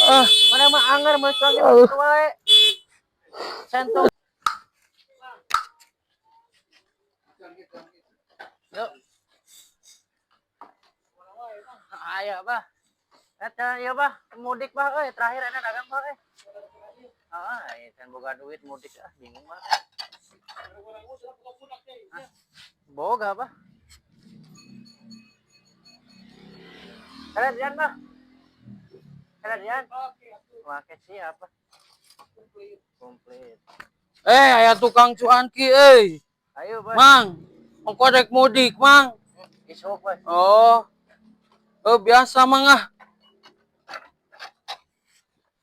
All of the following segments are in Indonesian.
Ah, Mana mah anger mah suami gitu wae. Sentong. Yuk. Ayo, Bah. Eta ya, Bah. Mudik, Bah, euy. Terakhir ada dagang, Bah, euy. Can boga duit mudik bingung, Bah. Boga, Bah. Kalian, Bah. Kalian. Oke, siap, Bah. Komplit. aya tukang cuanki euy. Ayo, Bah. Mang, ongkodek mudik, Mang. Isuk, Bah. Oh. Biasa, Mang ah.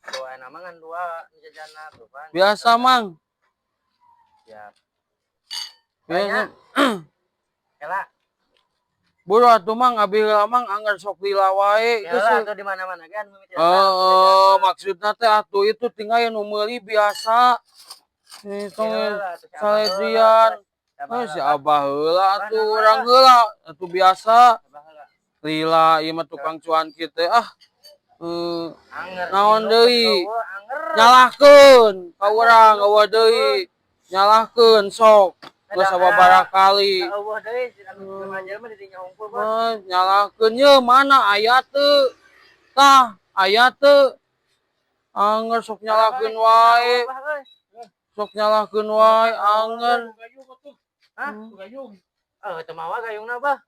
Dua nama kan dua jajana tuh kan. Biasa, Mang. Siap. Biasa. Kela. Buru atuh Mang, abi heula Mang anggar sok lila wae. Kela tuh di mana-mana kan. Maksudna teh atuh itu tinggal nu meuli biasa. Itu saledrian. Si Abah heula atuh urang heula atuh biasa. Lila ieu mah tukang cuan kitu naon deui? Nyalahkeun ka urang eueuh deui. Nyalahkeun sok. Geus sababaraha kali. Nyalahkeun ye mana aya teu? Tah, aya teu? Anger sok nyalahkeun wae. Sok nyalahkeun wae anger. Hah? Teu mawa gayungna, Bah.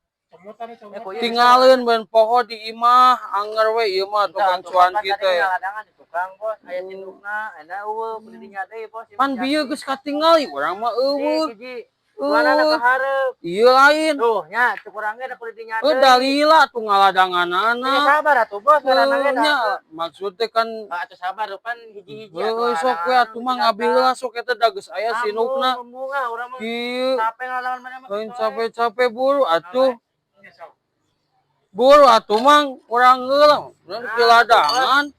Tinggalin ben poho di imah anger we ieu mah tukang cuan kitu teh. Tukang bos aya cindukna ena eueuh beli dinya deui bos. Pan bieu geus katingali urang mah eueuh. Mana ada kehareup. Ieu lain. Tuh nya cek urang ge da kulit dinya deui. Dalila tuh ngaladanganana. Sabar atuh bos ngaranna ge nya maksud teh kan atuh sabar pan hiji-hiji atuh. Sok we atuh mah ngabi heula sok eta da geus aya sinukna. Urang mah Ieu capek ngalawan mana mah. lain capek-capek buru atuh. Buru atuh mang urang heula keladangan.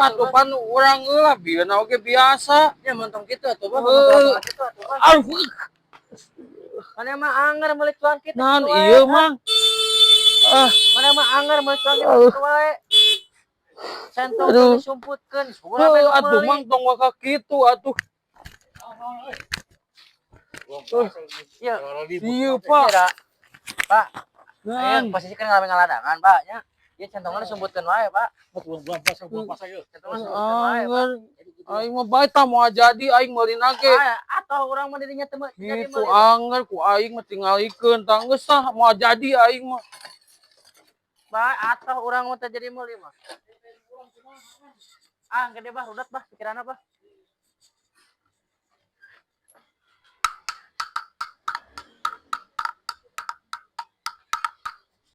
Atuh pan urang heula bieuna oge biasa. Ya montong kitu atuh bos. Aduh. Mana mah anger meuli cuan kitu. Naon ieu mang? Mana mah anger meuli cuan kitu wae. Sentong disumputkeun. Atuh mang tong waka kitu atuh. Ieu Pak. Pak. Ayo posisikan ngalamin ngaladangan, Pak nya. Ieu centongna disumputkeun wae, Pak. Aing mah bae tah moal jadi aing meulina ge. Atoh urang mah dirinya teu jadi Gitu anger ku aing mah tingalikeun tah geus tah moal jadi aing mah. Bae atoh urang mah teu jadi meuli mah. Gede Bah, rudat Bah, pikiranna Bah.